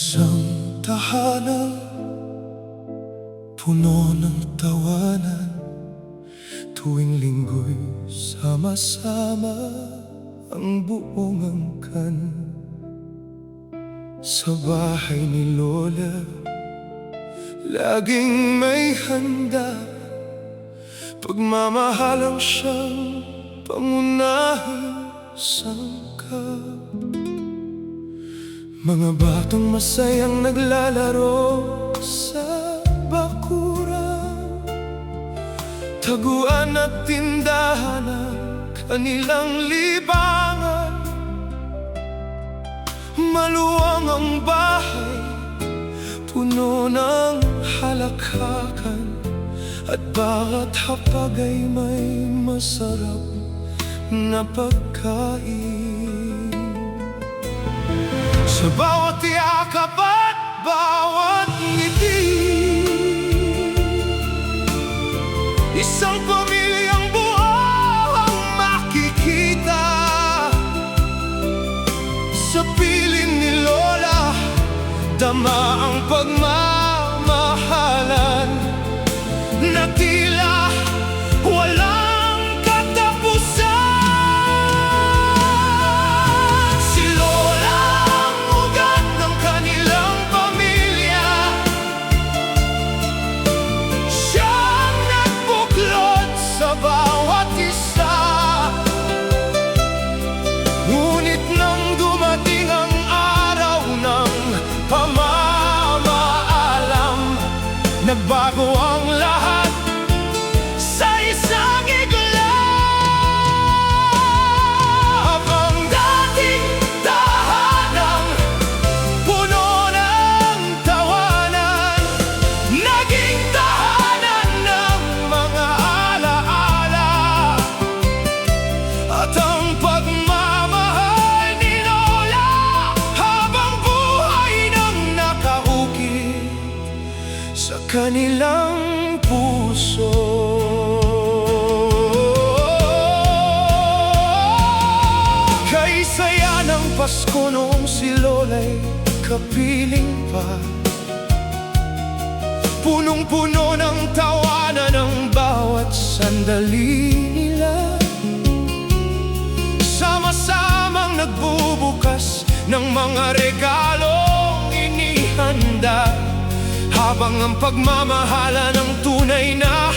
isang tahanan, puno ng tawanan. Tuwing linggo'y sama-sama ang buong angkan. Sa bahay ni Lola, laging may handa. Pagmamahalang siyang pangunahing sangkap. Mga batang masayang naglalaro sa bakuran, taguan at tindahan ang kanilang libangan. Maluwang ang bahay, puno ng halakhakan, at bawat hapag ay may masarap na pagkain. Sa bawat yakap at bawat ngiti, isang pamilyang buo ang makikita. Sa piling ni Lola, dama ang pagmamahalan na tila walang katapusan. Si Lola ang ugat ng kanilang pamilya, siyang nagbuklod sa bawat isa. Ngunit nang dumating ang araw ng pamamaalam, nagbago ang lahat sa isang iglap. Ang dating tahanang puno ng tawanan, naging tahanan ng mga alaala. At ang pagmamahal ni Lola habang buhay nang nakaukit sa kanilang puso. Kay saya ng Pasko noong si Lola'y kapiling pa, punong-puno ng tawanan ang bawat sandali nila. Sama-samang nagbubukas ng mga regalong inihanda, habang ang pagmamahala ng tunay na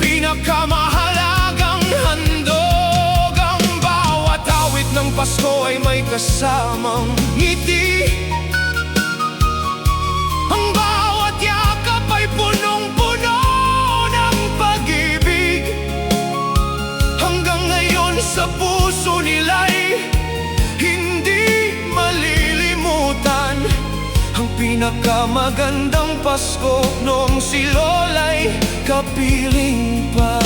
pinakamahalagang handog. Ang bawat awit ng Pasko ay may kasamang ngiti. Ang bawat yakap ay punong-puno ng pag-ibig. Hanggang ngayon sa puso nila'y hindi malilimutan ang pinakamagandang Pasko noong si Lola'y kapiling pa.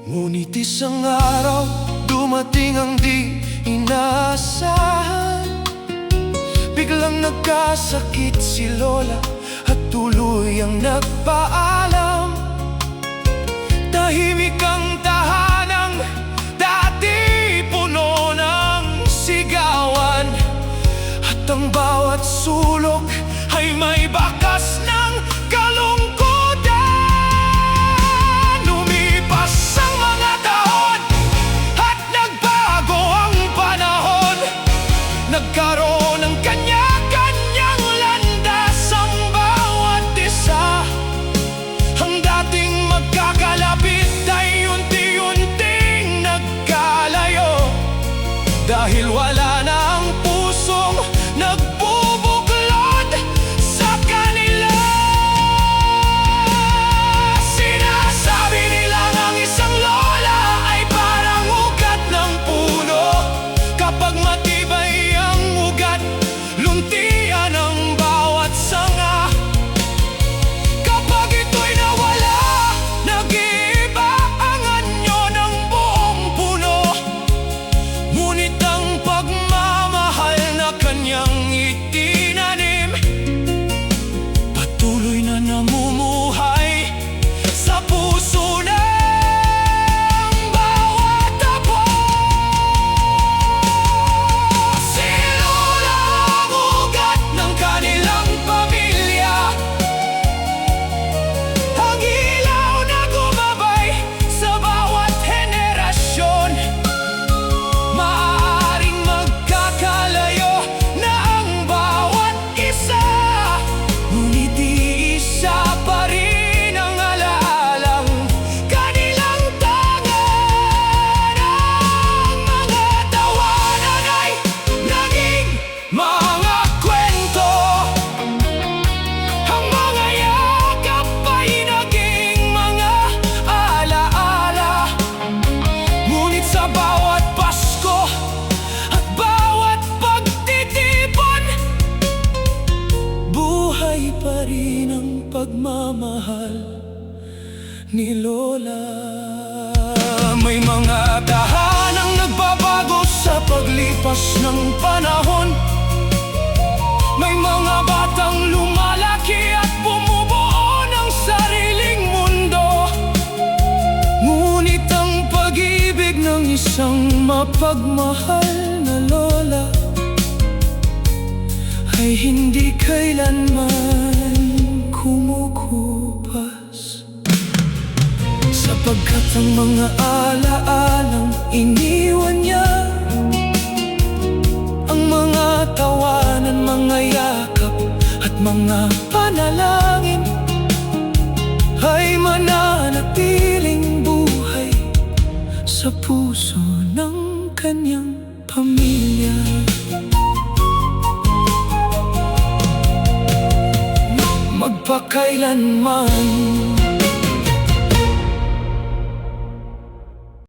Ngunit isang araw, dumating ang di inaasahan. Biglang nagkasakit si Lola at tuluyang nagpaalam. Tahimik ang tahanang dati puno ng sigawan, at ang bawat sulok ay may bakas ng kalungkutan. Lumipas ang mga taon at nagbago ang panahon. Nagkaroon ng kanya-kanyang landas ang bawat isa. Ang dating magkakalapit ay unti-unting nagkalayo, dahil wala na ang pusong nagbubuklod sa kanila. Sinasabi nilang ang isang lola ay parang ugat ng puno. Kapag matibay ang ugat, luntian ang bawat sanga. Kapag ito'y nawala, nag-iiba ang anyo ng buong puno. Ngunit ang pagmamahal na kanyang itinanim, patuloy na namumuhay sa puso ng bawat apo. ng pagmamahal ni Lola. May mga tahanang nagbabago sa paglipas ng panahon. May mga batang lumalaki at bumubuo ng sariling mundo. Ngunit ang pag-ibig ng isang mapagmahal na lola ay hindi kailanman kumukupas, sapagkat ang mga alaalang iniwan niya, ang mga tawanan, mga yakap at mga panalangin ay mananatiling buhay sa puso ng kanyang pamilya. Magpakailanman